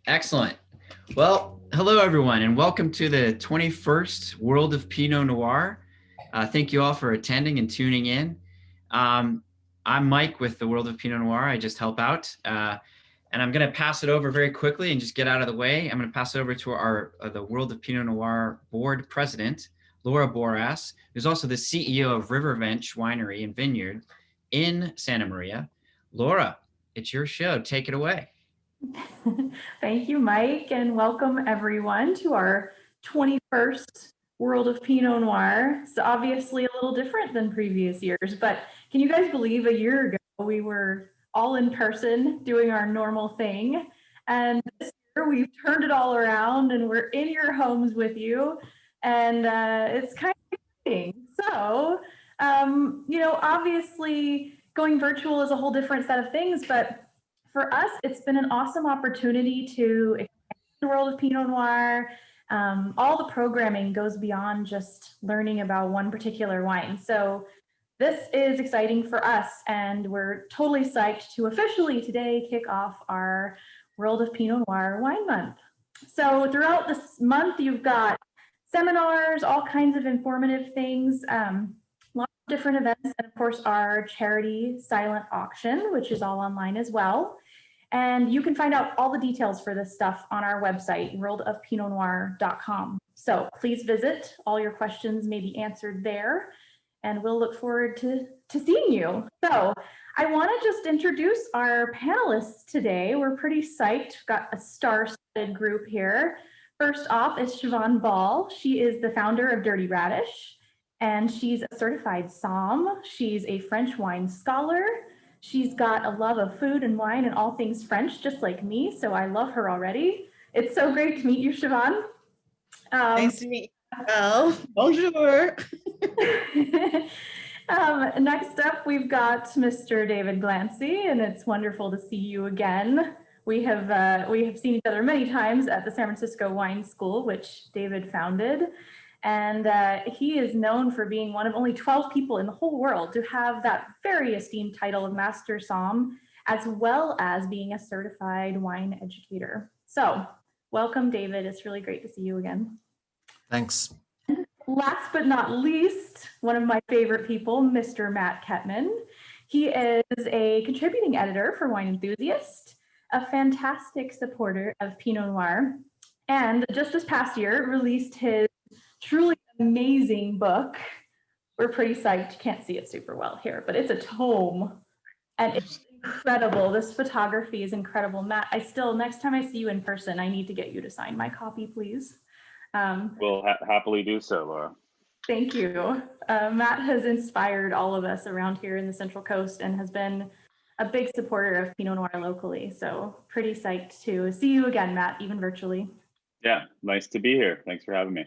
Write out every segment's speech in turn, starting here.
Excellent. Well, hello everyone, and welcome to the 21st World of Pinot Noir. Thank you all for attending and tuning in. I'm Mike with the World of Pinot Noir. I just help out, and I'm going to pass it over very quickly and just get out of the way. I'm going to pass it over to our the World of Pinot Noir board president, Laura Booras, who's also the CEO of Rivervench Winery and Vineyard in Santa Maria. Laura, it's your show. Take it away. Thank you, Mike, and welcome everyone to our 21st World of Pinot Noir. It's obviously a little different than previous years, but can you guys believe a year ago we were all in person doing our normal thing, and this year we've turned it all around and we're in your homes with you, and it's kind of exciting. So, obviously going virtual is a whole different set of things, but for us, it's been an awesome opportunity to expand the world of Pinot Noir. All the programming goes beyond just learning about one particular wine. So this is exciting for us, and we're totally psyched to officially today kick off our World of Pinot Noir Wine Month. So throughout this month, you've got seminars, all kinds of informative things, lots of different events, and of course our charity silent auction, which is all online as well. And you can find out all the details for this stuff on our website, worldofpinotnoir.com. So please visit. All your questions may be answered there, and we'll look forward to seeing you. So I want to just introduce our panelists today. We're pretty psyched. We've got a star-studded group here. First off is Chevone Ball. She is the founder of Dirty Radish, and she's a certified somm. She's a French wine scholar. She's got a love of food and wine and all things French, just like me, so I love her already. It's so great to meet you, Chevone. Nice to meet you. Well, bonjour. Next up, we've got Mr. David Glancy, and it's wonderful to see you again. We have seen each other many times at the San Francisco Wine School, which David founded. And he is known for being one of only 12 people in the whole world to have that very esteemed title of Master Somm, as well as being a certified wine educator. So welcome, David. It's really great to see you again. Thanks. Last but not least, one of my favorite people, Mr. Matt Kattman. He is a contributing editor for Wine Enthusiast, a fantastic supporter of Pinot Noir, and just this past year released his truly amazing book. We're pretty psyched. You can't see it super well here, but it's a tome, and it's incredible. This photography is incredible. Matt, next time I see you in person, I need to get you to sign my copy, please. We'll happily do so, Laura. Thank you. Matt has inspired all of us around here in the Central Coast and has been a big supporter of Pinot Noir locally. So pretty psyched to see you again, Matt, even virtually. Yeah, nice to be here. Thanks for having me.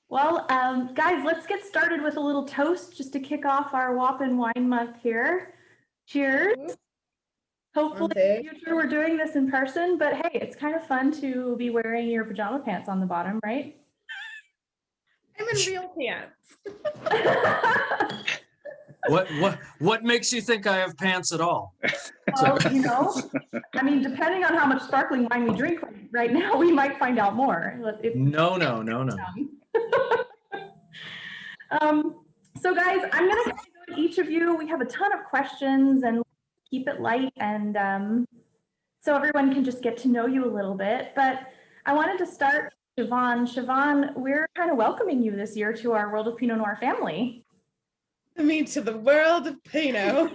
Well, guys, let's get started with a little toast just to kick off our WOPN Wine Month here. Cheers. Hopefully in the future we're doing this in person, but hey, it's kind of fun to be wearing your pajama pants on the bottom, right? I'm in real pants. What makes you think I have pants at all? Well, I mean, depending on how much sparkling wine we drink right now, we might find out more. No. So guys, I'm going to go to each of you. We have a ton of questions and keep it light, and so everyone can just get to know you a little bit. But I wanted to start with Chevone. Chevone, we're kind of welcoming you this year to our World of Pinot Noir family. I mean, to the world of Pinot.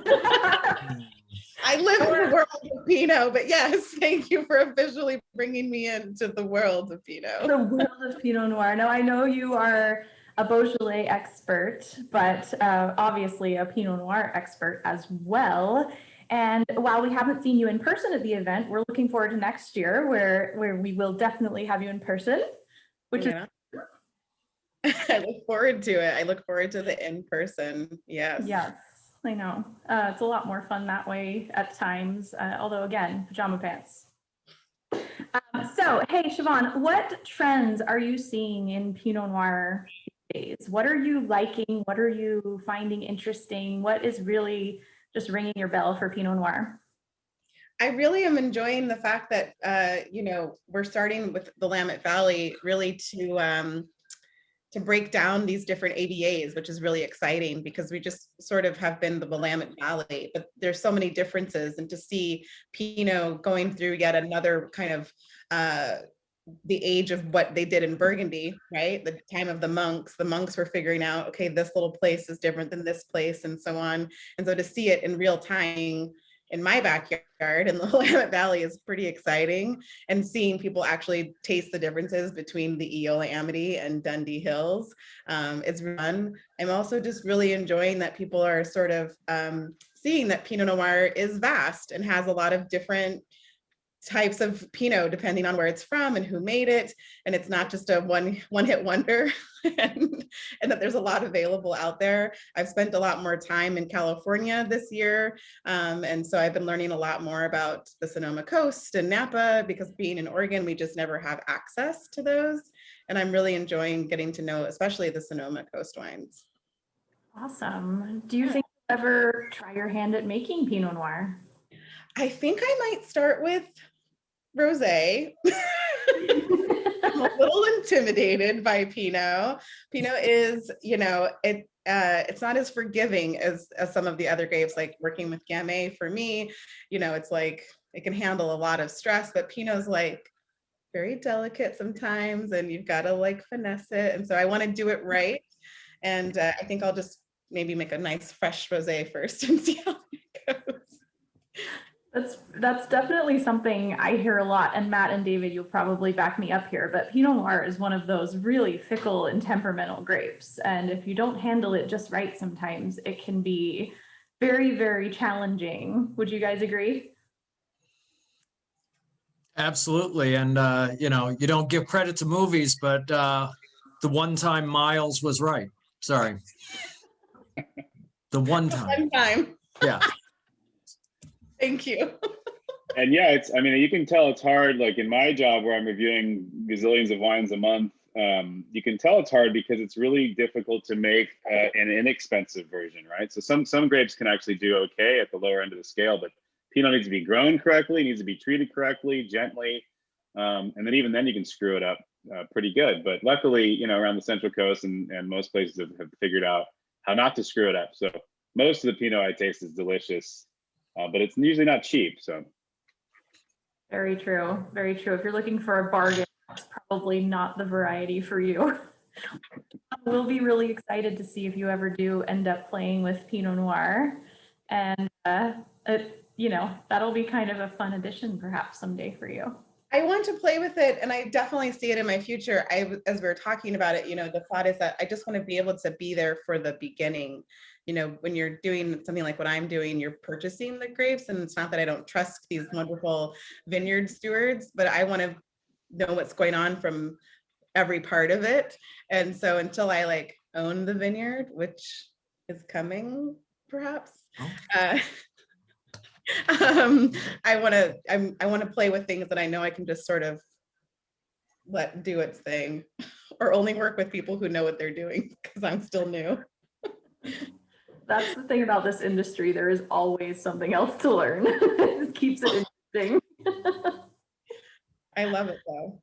I live in the world of Pinot, but yes, thank you for officially bringing me into the world of Pinot. The world of Pinot Noir. Now, I know you are a Beaujolais expert, but obviously a Pinot Noir expert as well. And while we haven't seen you in person at the event, we're looking forward to next year where we will definitely have you in person, which is I look forward to it. I look forward to the in-person. Yes. Yes, I know. It's a lot more fun that way at times, although again, pajama pants. So, hey, Chevone, what trends are you seeing in Pinot Noir these days? What are you liking? What are you finding interesting? What is really just ringing your bell for Pinot Noir? I really am enjoying the fact that, you know, we're starting with the Willamette Valley really to break down these different AVAs, which is really exciting because we just sort of have been the Willamette Valley, but there's so many differences. And to see Pinot going through yet another kind of the age of what they did in Burgundy, right? The time of the monks were figuring out, okay, this little place is different than this place and so on. And so to see it in real time in my backyard in the Willamette Valley is pretty exciting. And seeing people actually taste the differences between the Eola Amity and Dundee Hills is fun. I'm also just really enjoying that people are sort of seeing that Pinot Noir is vast and has a lot of different types of Pinot depending on where it's from and who made it, and it's not just a one hit wonder, and that there's a lot available out there. I've spent a lot more time in California this year, and so I've been learning a lot more about the Sonoma Coast and Napa, because being in Oregon we just never have access to those, and I'm really enjoying getting to know especially the Sonoma Coast wines. Awesome. Do you think you'll ever try your hand at making Pinot Noir? I think I might start with rosé. I'm a little intimidated by Pinot. Pinot is, you know, it's not as forgiving as some of the other grapes. Like working with Gamay for me, you know, it's like it can handle a lot of stress, but Pinot's like very delicate sometimes, and you've got to like finesse it. And so I want to do it right. And I think I'll just maybe make a nice fresh rosé first and see how it goes. That's definitely something I hear a lot, and Matt and David, you'll probably back me up here, but Pinot Noir is one of those really fickle and temperamental grapes. And if you don't handle it just right, sometimes it can be very, very challenging. Would you guys agree? Absolutely. And, you know, you don't give credit to movies, but the one time Miles was right. Sorry. The one time. One time. Yeah. Thank you. And yeah, I mean, you can tell it's hard, like in my job where I'm reviewing gazillions of wines a month, you can tell it's hard because it's really difficult to make an inexpensive version, right? So some grapes can actually do okay at the lower end of the scale, but Pinot needs to be grown correctly, needs to be treated correctly, gently. And then even then you can screw it up pretty good. But luckily, you know, around the Central Coast and most places have figured out how not to screw it up. So most of the Pinot I taste is delicious. But it's usually not cheap, so. Very true, very true. If you're looking for a bargain, it's probably not the variety for you. We'll be really excited to see if you ever do end up playing with Pinot Noir. And, you know, that'll be kind of a fun addition perhaps someday for you. I want to play with it, and I definitely see it in my future. As we were talking about it, you know, the thought is that I just want to be able to be there for the beginning. You know, when you're doing something like what I'm doing, you're purchasing the grapes, and it's not that I don't trust these wonderful vineyard stewards, but I want to know what's going on from every part of it. And so until I like own the vineyard, which is coming perhaps, I want to play with things that I know I can just sort of let do its thing, or only work with people who know what they're doing, because I'm still new. That's the thing about this industry. There is always something else to learn. It keeps it interesting. I love it though.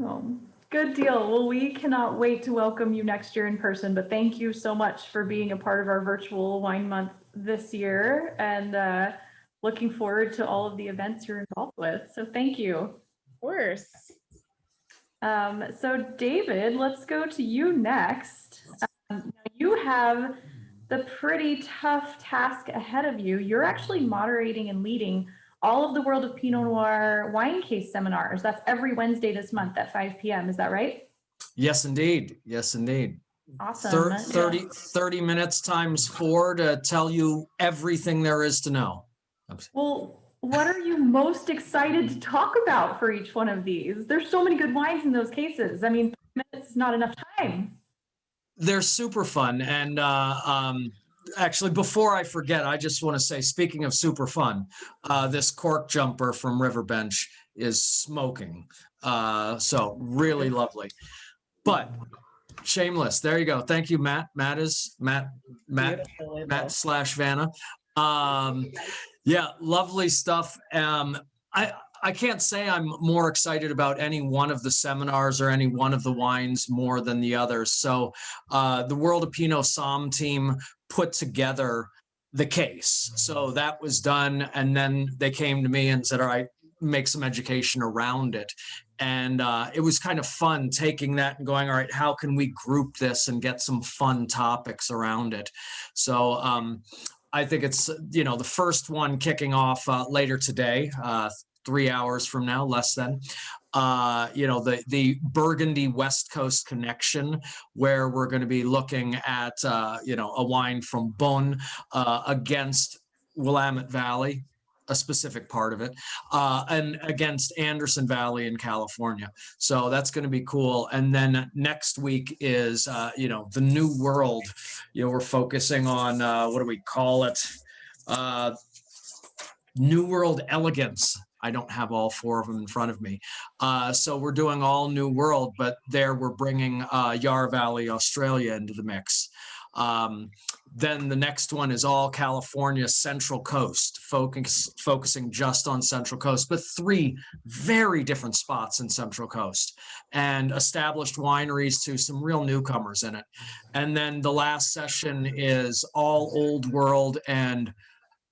Oh, good deal. Well, we cannot wait to welcome you next year in person, but thank you so much for being a part of our virtual wine month this year, and looking forward to all of the events you're involved with. So thank you. Of course. So David, let's go to you next. You have the pretty tough task ahead of you. You're actually moderating and leading all of the World of Pinot Noir wine case seminars. That's every Wednesday this month at 5 p.m. Is that right? Yes, indeed. Yes, indeed. Awesome. 30 minutes times 4 to tell you everything there is to know. Well, what are you most excited to talk about for each one of these? There's so many good wines in those cases. I mean, 3 minutes is not enough time. They're super fun. And actually, before I forget, I just want to say, speaking of super fun, this cork jumper from Riverbench is smoking. So really lovely. But shameless. There you go. Thank you, Matt. Matt/Vanna. Yeah, lovely stuff. I can't say I'm more excited about any one of the seminars or any one of the wines more than the others. So the World of Pinot Somm team put together the case. So that was done. And then they came to me and said, all right, make some education around it. And it was kind of fun taking that and going, all right, how can we group this and get some fun topics around it? So I think it's, the first one kicking off later today, 3 hours from now, less than, the Burgundy West Coast connection, where we're going to be looking at, a wine from Beaune against Willamette Valley, a specific part of it, and against Anderson Valley in California. So that's going to be cool. And then next week is, the New World. We're focusing on, what do we call it? New World Elegance. I don't have all 4 of them in front of me. So we're doing all New World, but there we're bringing Yarra Valley, Australia into the mix. Then the next one is all California Central Coast, focusing just on Central Coast, but 3 very different spots in Central Coast and established wineries to some real newcomers in it. And then the last session is all Old World and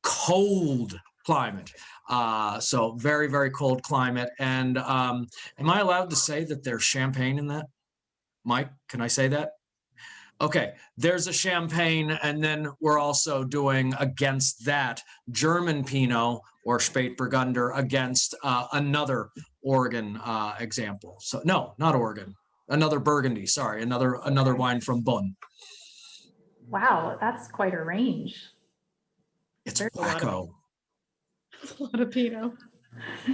cold climate. So very, very cold climate. And am I allowed to say that there's champagne in that? Mike, can I say that? Okay, there's a champagne, and then we're also doing against that German Pinot or Spätburgunder against another Oregon example. So no, not Oregon, another Burgundy. Sorry, another wine from Beaune. Wow, that's quite a range. It's wacko. It's a lot of Pinot.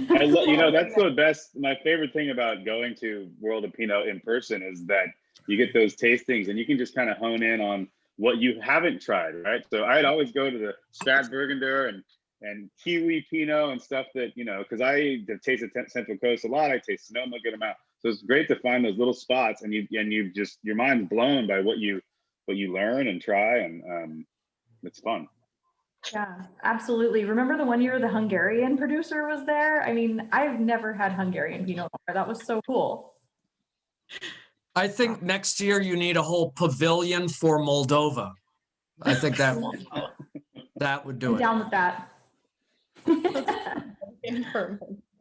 That's the best. My favorite thing about going to World of Pinot in person is that you get those tastings and you can just kind of hone in on what you haven't tried, right? So I'd always go to the Spätburgunder and Kiwi Pinot and stuff that, because I have tasted Central Coast a lot. I taste Sonoma a good amount. So it's great to find those little spots and you just, your mind's blown by what you learn and try, and it's fun. Yeah, absolutely. Remember the one year the Hungarian producer was there? I mean, I've never had Hungarian Pinot Noir. That was so cool. I think next year you need a whole pavilion for Moldova. I think that would do I'm it. down with that.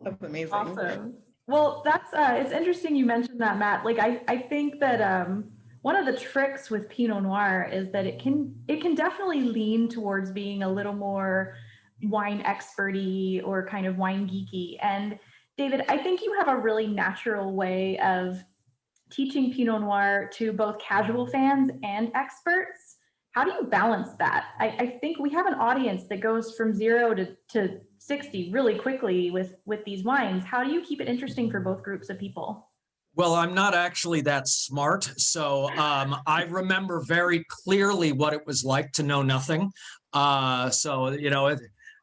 That's amazing. Awesome. Well, that's it's interesting you mentioned that, Matt. Like I think that one of the tricks with Pinot Noir is that it can definitely lean towards being a little more wine experty or kind of wine geeky. And David, I think you have a really natural way of teaching Pinot Noir to both casual fans and experts. How do you balance that? I think we have an audience that goes from 0 to 60 really quickly with these wines. How do you keep it interesting for both groups of people? Well, I'm not actually that smart. So I remember very clearly what it was like to know nothing. No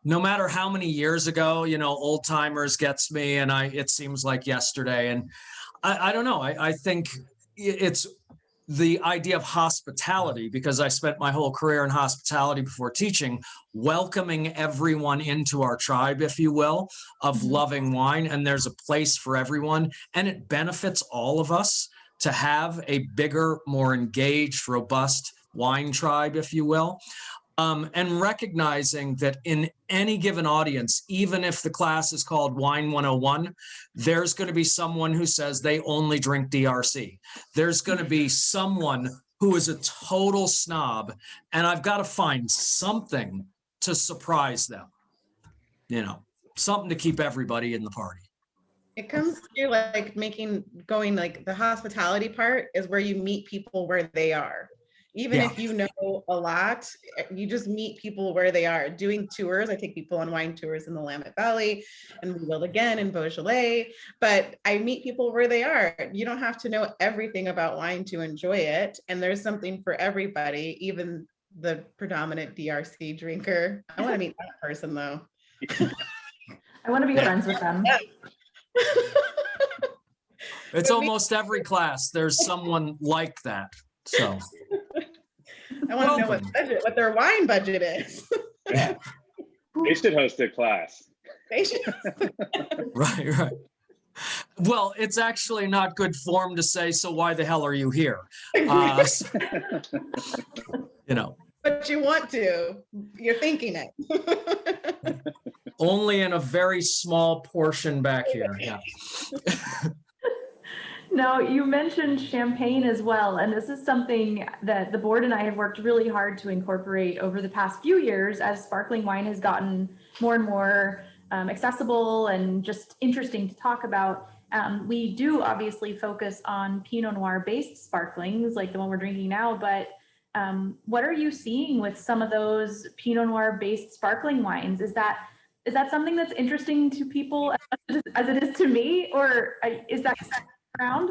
matter how many years ago, old timers gets me, and it seems like yesterday. And I don't know. I think it's the idea of hospitality, because I spent my whole career in hospitality before teaching, welcoming everyone into our tribe, if you will, of loving wine. And there's a place for everyone. And it benefits all of us to have a bigger, more engaged, robust wine tribe, if you will. And recognizing that in any given audience, even if the class is called Wine 101, there's going to be someone who says they only drink DRC. There's going to be someone who is a total snob, and I've got to find something to surprise them, something to keep everybody in the party. It comes to like the hospitality part is where you meet people where they are. Even if you know a lot, you just meet people where they are. Doing tours, I take people on wine tours in the Willamette Valley, and we will again in Beaujolais, but I meet people where they are. You don't have to know everything about wine to enjoy it, and there's something for everybody, even the predominant DRC drinker. I want to meet that person though. I want to be friends with them. It's almost every class. There's someone like that. So I want to know what their wine budget is. Yeah. They should host a class. They should- Right. Well, it's actually not good form to say, so why the hell are you here? So, you know, But you want to. You're thinking it. only in a very small portion back here. Yeah. Now, you mentioned champagne as well, and this is something that the board and I have worked really hard to incorporate over the past few years as sparkling wine has gotten more and more accessible and just interesting to talk about. We do obviously focus on Pinot Noir based sparklings like the one we're drinking now, but what are you seeing with some of those Pinot Noir based sparkling wines? Is that something that's interesting to people as it is to me, or is that around?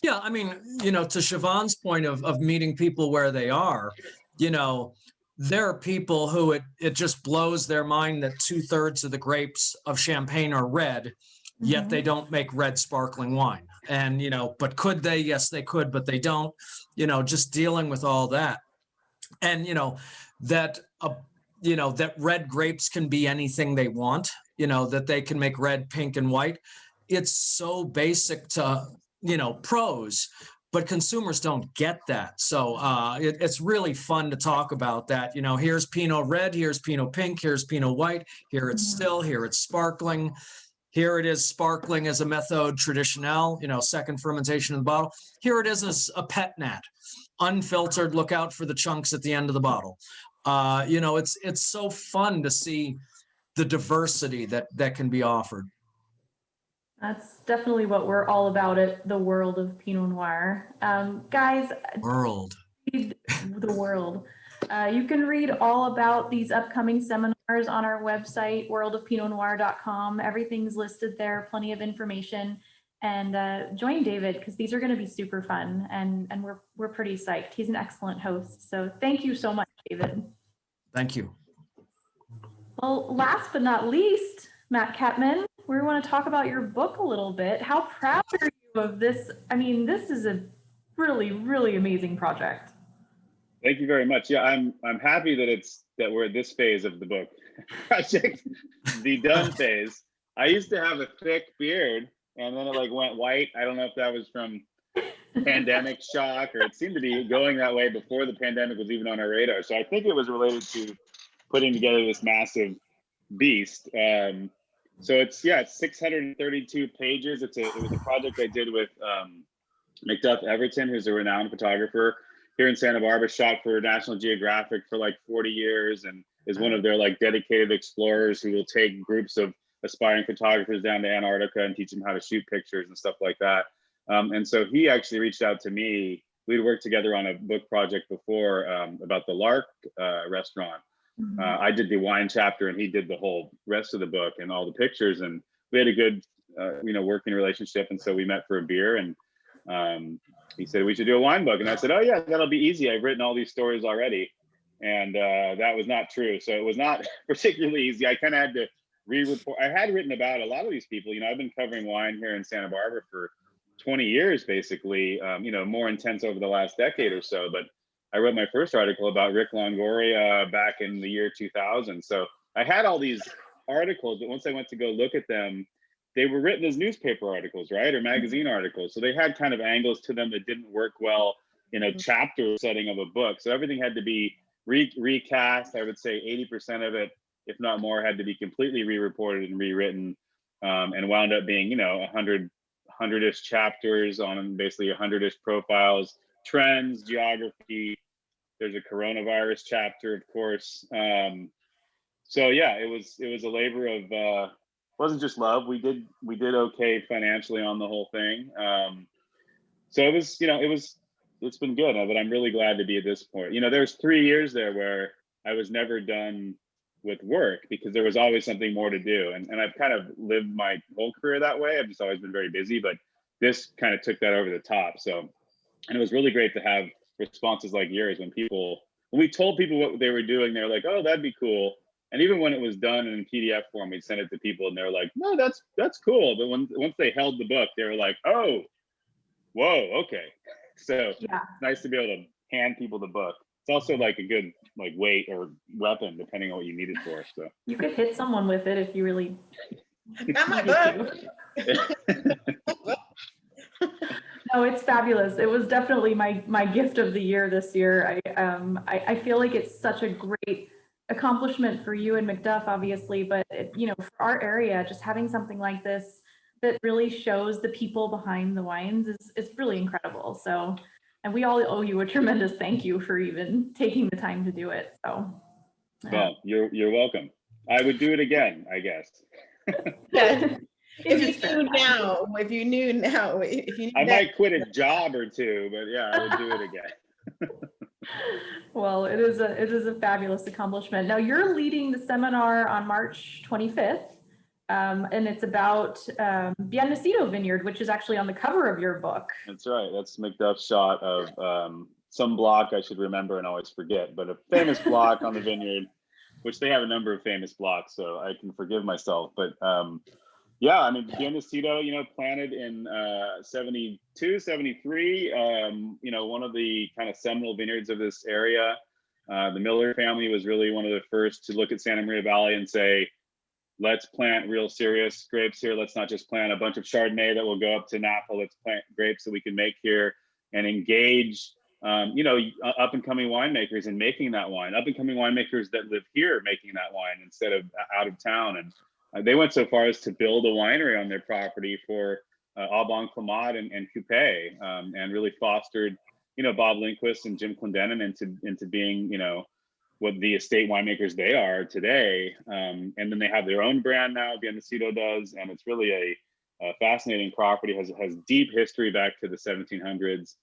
Yeah, I mean, you know, to Chevone's point of meeting people where they are, you know, there are people who it just blows their mind that 2/3 of the grapes of Champagne are red, yet they don't make red sparkling wine. And, you know, but could they? Yes, they could, but they don't, you know, just dealing with all that. And, you know, that, that red grapes can be anything they want, you know, that they can make red, pink, and white. It's so basic to, you know, pros, but consumers don't get that. So it's really fun to talk about that. You know, here's Pinot red, here's Pinot pink, here's Pinot white, here it's still, here it's sparkling. Here it is sparkling as a method traditionnel, you know, second fermentation in the bottle. Here it is as a pet nat, unfiltered. Look out for the chunks at the end of the bottle. You know, it's so fun to see the diversity that can be offered. That's definitely what we're all about at the world of Pinot Noir. Guys, World. read the world. You can read all about these upcoming seminars on our website, worldofpinotnoir.com. Everything's listed there, plenty of information. And join David because these are going to be super fun, and we're pretty psyched. He's an excellent host. So thank you so much, David. Thank you. Well, last but not least, Matt Kattman, we want to talk about your book a little bit. How proud are you of this? I mean, this is a really, really amazing project. Thank you very much. Yeah, I'm happy that we're at this phase of the book project, the done phase. I used to have a thick beard and then it like went white. I don't know if that was from pandemic shock or it seemed to be going that way before the pandemic was even on our radar. So I think it was related to putting together this massive beast. So it's 632 pages. It was a project I did with Macduff Everton, who's a renowned photographer here in Santa Barbara, shot for National Geographic for like 40 years and is one of their like dedicated explorers who will take groups of aspiring photographers down to Antarctica and teach them how to shoot pictures and stuff like that. And so he actually reached out to me. We'd worked together on a book project before about the Lark restaurant. I did the wine chapter and he did the whole rest of the book and all the pictures. And we had a good, working relationship. And so we met for a beer and he said, we should do a wine book. And I said, oh yeah, that'll be easy. I've written all these stories already. And that was not true. So it was not particularly easy. I kind of had to re-report. I had written about a lot of these people. You know, I've been covering wine here in Santa Barbara for 20 years, basically, more intense over the last decade or so. But I wrote my first article about Rick Longoria back in the year 2000. So I had all these articles, but once I went to go look at them, they were written as newspaper articles, right? Or magazine articles. So they had kind of angles to them that didn't work well in a chapter setting of a book. So everything had to be recast. I would say 80% of it, if not more, had to be completely re-reported and rewritten, and wound up being, 100-ish chapters on basically 100-ish profiles, trends, geography. There's a coronavirus chapter, of course. So yeah, it was a labor of wasn't just love. We did okay financially on the whole thing. So it was, it's been good, but I'm really glad to be at this point. There's 3 years there where I was never done with work because there was always something more to do. And I've kind of lived my whole career that way. I've just always been very busy, but this kind of took that over the top. So, and it was really great to have responses like yours when we told people what they were doing, they were like, oh, that'd be cool. And even when it was done in PDF form, we'd send it to people and they were like, no, that's cool. But once they held the book, they were like, oh, whoa, okay. So Yeah. it's nice to be able to hand people the book. It's also like a good like weight or weapon, depending on what you need it for. So You could hit someone with it if you really Not my needed book. to. No, it's fabulous. It was definitely my gift of the year this year. I feel like it's such a great accomplishment for you and McDuff, obviously, but for our area, just having something like this that really shows the people behind the wines is really incredible. So, and we all owe you a tremendous thank you for even taking the time to do it. So, well, you're welcome. I would do it again, I guess. Yeah. in your If you spare knew time. now, if you knew now, if you knew I that, might quit a job or two, but yeah, I would do it again. Well, it is a fabulous accomplishment. Now you're leading the seminar on March 25th, and it's about Biennacido Vineyard, which is actually on the cover of your book. That's right. That's McDuff's shot of some block I should remember and always forget, but a famous block on the vineyard, which they have a number of famous blocks, so I can forgive myself. But yeah, I mean, Biennacido, planted in 72, 73, one of the kind of seminal vineyards of this area. The Miller family was really one of the first to look at Santa Maria Valley and say, let's plant real serious grapes here. Let's not just plant a bunch of Chardonnay that will go up to Napa. Let's plant grapes that we can make here and engage, up and coming winemakers in making that wine, up and coming winemakers that live here making that wine instead of out of town. And they went so far as to build a winery on their property for Aubin Climate and Coupé, and really fostered, Bob Lindquist and Jim Clendenin into being, what the estate winemakers they are today. And then they have their own brand now, Biennacido does, and it's really a fascinating property. Has deep history back to the 1700s,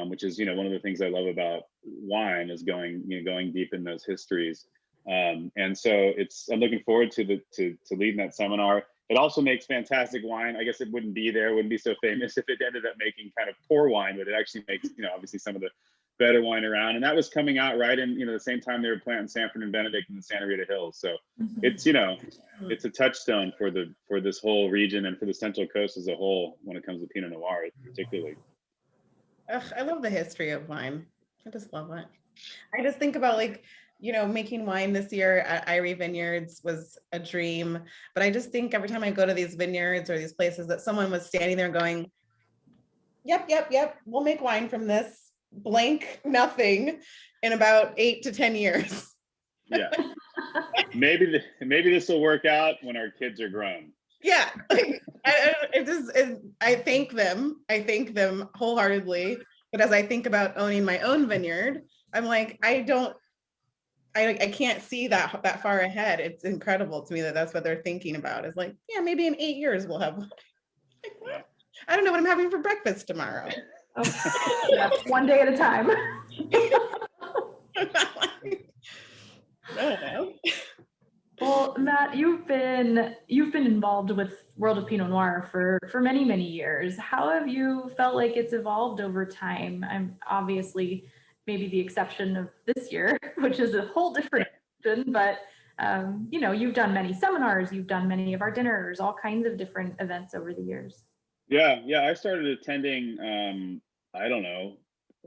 which is one of the things I love about wine is going deep in those histories. And so I'm looking forward to leading that seminar. It also makes fantastic wine. I guess it wouldn't be so famous if it ended up making kind of poor wine, but it actually makes, obviously some of the better wine around. And that was coming out right in, the same time they were planting Sanford and Benedict in the Santa Rita Hills. So it's, it's a touchstone for this whole region and for the Central Coast as a whole when it comes to Pinot Noir, particularly. ugh, I love the history of wine. I just love it. I just think about making wine this year at Irie Vineyards was a dream. But I just think every time I go to these vineyards or these places that someone was standing there going, yep, we'll make wine from this blank nothing in about 8 to 10 years. Yeah. Maybe this will work out when our kids are grown. Yeah. I thank them wholeheartedly. But as I think about owning my own vineyard, I'm like, I can't see that far ahead. It's incredible to me that that's what they're thinking about. It's like, yeah, maybe in 8 years we'll have. Like, what? I don't know what I'm having for breakfast tomorrow. Oh, yeah, one day at a time. I don't know. Well, Matt, you've been involved with World of Pinot Noir for many, many years. How have you felt like it's evolved over time? I'm obviously maybe the exception of this year, which is a whole different exception, but you've done many seminars, you've done many of our dinners, all kinds of different events over the years. Yeah. I started attending, I don't know,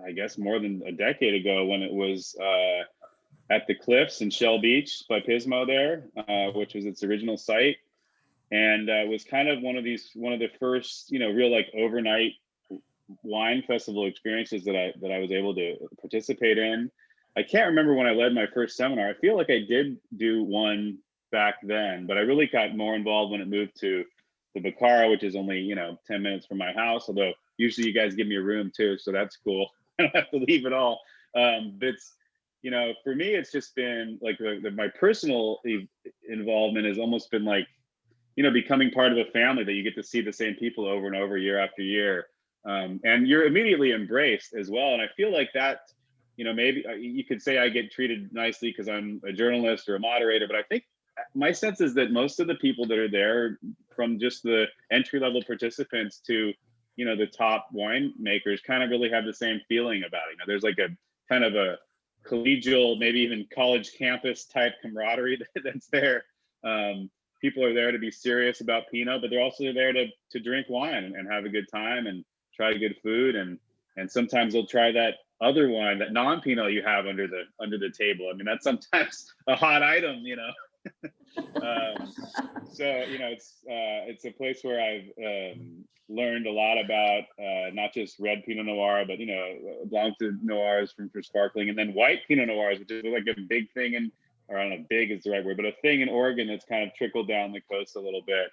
I guess more than a decade ago when it was at the Cliffs in Shell Beach by Pismo there, which was its original site. And was kind of one of the first, real like overnight wine festival experiences that I was able to participate in. I can't remember when I led my first seminar. I feel like I did do one back then, but I really got more involved when it moved to the Bacara, which is only 10 minutes from my house. Although usually you guys give me a room too, so that's cool. I don't have to leave at all. But it's for me, it's just been like my personal involvement has almost been like becoming part of a family that you get to see the same people over and over year after year. And you're immediately embraced as well. And I feel like that, maybe you could say I get treated nicely because I'm a journalist or a moderator, but I think my sense is that most of the people that are there, from just the entry level participants to, the top winemakers, kind of really have the same feeling about it. There's like a kind of a collegial, maybe even college campus type camaraderie that's there. People are there to be serious about Pinot, but they're also there to drink wine and have a good time and try good food. And sometimes they'll try that, other wine, that non-Pinot you have under the table. I mean, that's sometimes a hot item, you know. So it's a place where I've learned a lot about not just red Pinot Noir, but Blanc de Noirs for sparkling, and then white Pinot Noirs, which is like a big thing or I don't know, big is the right word, but a thing in Oregon that's kind of trickled down the coast a little bit.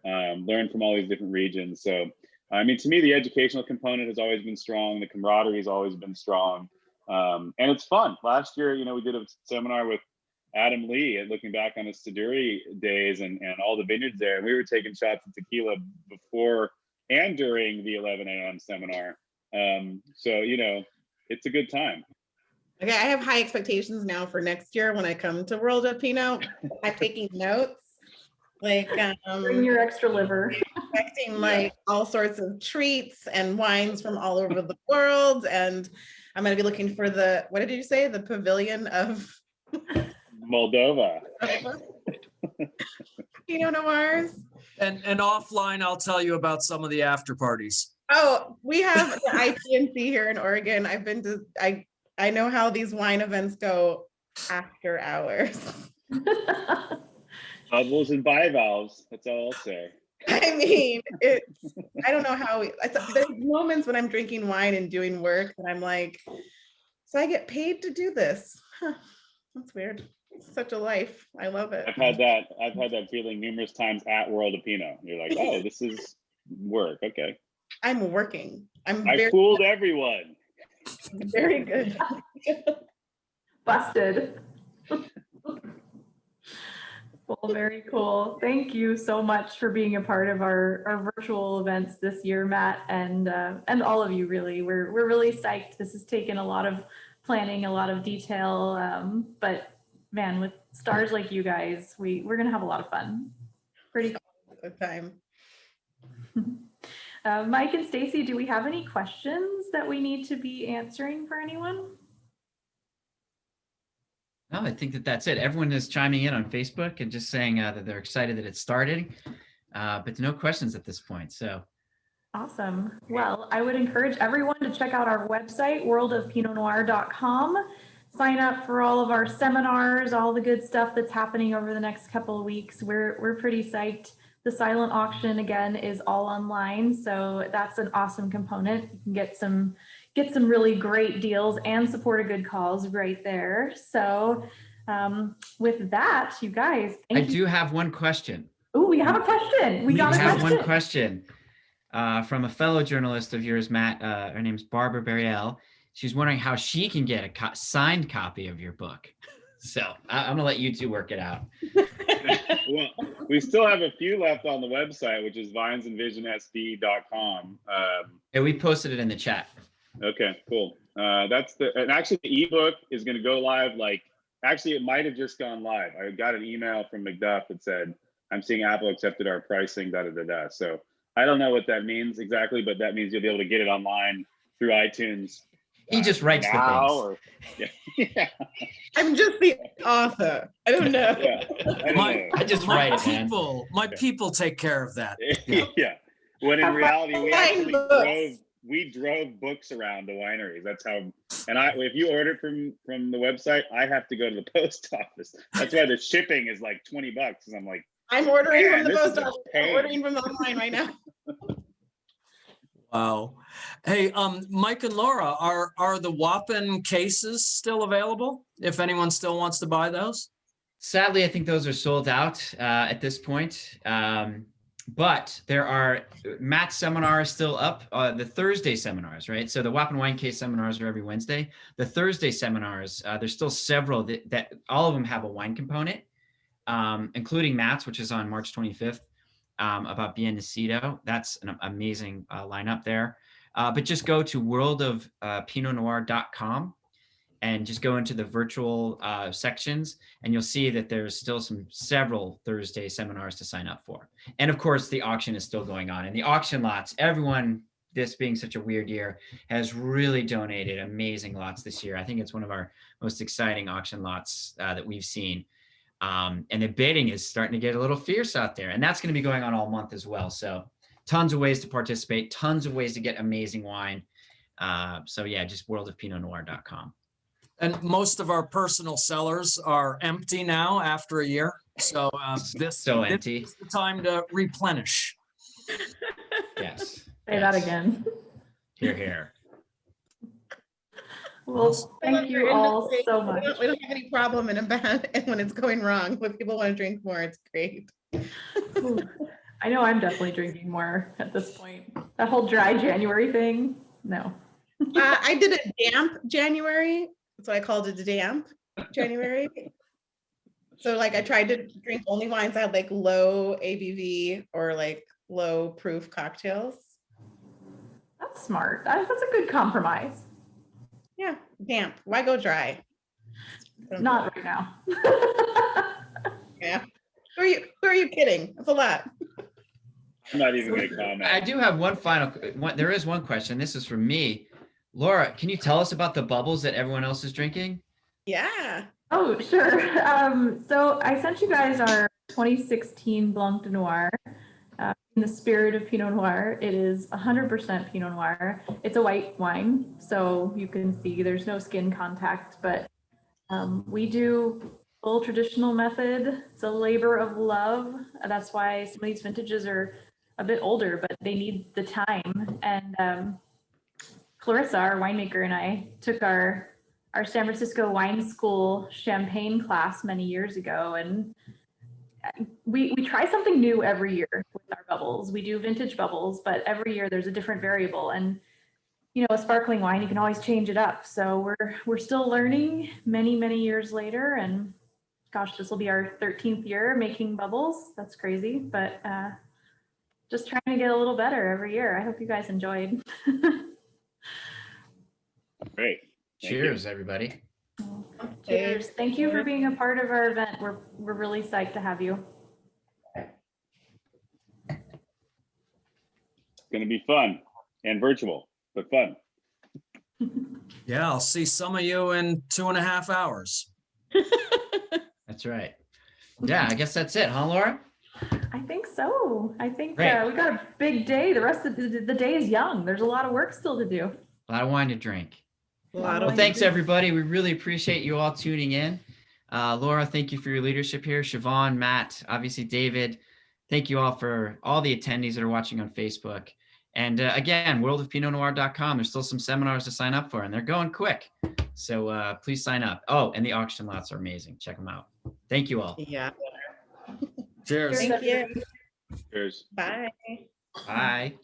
Learned from all these different regions. So, I mean, to me, the educational component has always been strong. The camaraderie has always been strong. And it's fun. Last year, we did a seminar with Adam Lee and looking back on the Staduri days and all the vineyards there. And we were taking shots of tequila before and during the 11 a.m. seminar. So, it's a good time. Okay, I have high expectations now for next year when I come to World of Pinot. I'm taking notes. Like Bring your extra liver. expecting like all sorts of treats and wines from all over the world. And I'm going to be looking for what did you say? The pavilion of Moldova. Pinot Noirs. And offline, I'll tell you about some of the after parties. Oh, we have the IPNC here in Oregon. I know how these wine events go after hours. Bubbles and bivalves. That's all I'll say. I mean, I don't know how there's moments when I'm drinking wine and doing work and I'm like, so I get paid to do this. Huh, that's weird. It's such a life. I love it. I've had that feeling numerous times at World of Pinot. You're like, oh, this is work. Okay. I'm working. I fooled everyone. Very good. Busted. Well, very cool. Thank you so much for being a part of our virtual events this year, Matt, and all of you. Really, we're really psyched. This has taken a lot of planning, a lot of detail, but man, with stars like you guys, we're gonna have a lot of fun. Pretty cool. Good time. Mike and Stacy, do we have any questions that we need to be answering for anyone? No, I think that's it. Everyone is chiming in on Facebook and just saying that they're excited that it's starting, but no questions at this point. So awesome. Well, I would encourage everyone to check out our website, worldofpinotnoir.com. Sign up for all of our seminars, all the good stuff that's happening over the next couple of weeks. We're pretty psyched. The silent auction again is all online, so that's an awesome component. You can get some really great deals and support a good cause right there. So with that, you guys, I do have one question. Oh, we have a question. We have one question from a fellow journalist of yours, Matt. Her name's Barbara Bariel. She's wondering how she can get a signed copy of your book. So I'm gonna let you two work it out. Well, we still have a few left on the website, which is vinesandvisionsd.com. Yeah, we posted it in the chat. Okay, cool. And actually the ebook is going to go live. Actually, it might have just gone live. I got an email from Macduff that said, I'm seeing Apple accepted our pricing, da-da-da-da. So I don't know what that means exactly, but that means you'll be able to get it online through iTunes. He just writes the things. Yeah. I'm just the author. I don't know. Yeah. I just write it, man. My people take care of that. Yeah. When in reality, we drove books around the wineries. That's how. And if you order from the website, I have to go to the post office. That's why the shipping is like $20. And I'm like, I'm ordering from the post office. I'm ordering from online right now. Wow. Hey, Mike and Laura, are the WOPN cases still available if anyone still wants to buy those? Sadly, I think those are sold out at this point. But there are Matt's seminars still up, the Thursday seminars, right? So the WOPN Wine Case seminars are every Wednesday. The Thursday seminars, there's still several that all of them have a wine component, including Matt's, which is on March 25th. About Bien Nacido. That's an amazing lineup there. But just go to worldofpinotnoir.com and just go into the virtual sections, and you'll see that there's still several Thursday seminars to sign up for. And of course, the auction is still going on. And the auction lots, everyone, this being such a weird year, has really donated amazing lots this year. I think it's one of our most exciting auction lots that we've seen. And the bidding is starting to get a little fierce out there, and that's going to be going on all month as well. So tons of ways to participate, tons of ways to get amazing wine. So yeah, just worldofpinotnoir.com. And most of our personal cellars are empty now after a year. So this empty. is the time to replenish. Yes. Say that again. Hear, hear. Well, thank you all so We much. don't have any problem in a bad and when it's going wrong. When people want to drink more, it's great. Ooh, I know I'm definitely drinking more at this point. That whole dry January thing, no. I did a damp January. That's what I called it, a damp January. So like I tried to drink only wines that had like low ABV or like low proof cocktails. That's smart. That's a good compromise. Yeah, damp. Why go dry? Not right now. Yeah. Who are you kidding? That's a lot. I'm not even going to comment. I do have one final one. There is one question. This is from me. Laura, can you tell us about the bubbles that everyone else is drinking? Yeah. Oh, sure. So I sent you guys our 2016 Blanc de Noir. In the spirit of Pinot Noir, it is 100% Pinot Noir. It's a white wine, so you can see there's no skin contact, but we do full traditional method. It's a labor of love. That's why some of these vintages are a bit older, but they need the time. And Clarissa, our winemaker, and I took our San Francisco Wine School champagne class many years ago, and we try something new every year with our bubbles. We do vintage bubbles, but every year there's a different variable. And you know, a sparkling wine, you can always change it up. So we're still learning many years later. And gosh, this will be our 13th year making bubbles. That's crazy, but just trying to get a little better every year. I hope you guys enjoyed. Great. Thank Cheers, everybody. Cheers. Thank you for being a part of our event. We're really psyched to have you. It's going to be fun and virtual, but fun. Yeah, I'll see some of you in 2.5 hours. That's right. Yeah, I guess that's it, huh, Laura? I think so. I think we Great. got a big day. The rest of the day is young. There's a lot of work still to do. A lot of wine to drink. A lot Well, of thanks, everybody. We really appreciate you all tuning in. Laura, thank you for your leadership here. Chevone, Matt, obviously David. Thank you all for all the attendees that are watching on Facebook. And again, worldofpinotnoir.com. There's still some seminars to sign up for, and they're going quick. So please sign up. Oh, and the auction lots are amazing. Check them out. Thank you all. Yeah. Cheers. Thank you. Cheers. Bye. Bye.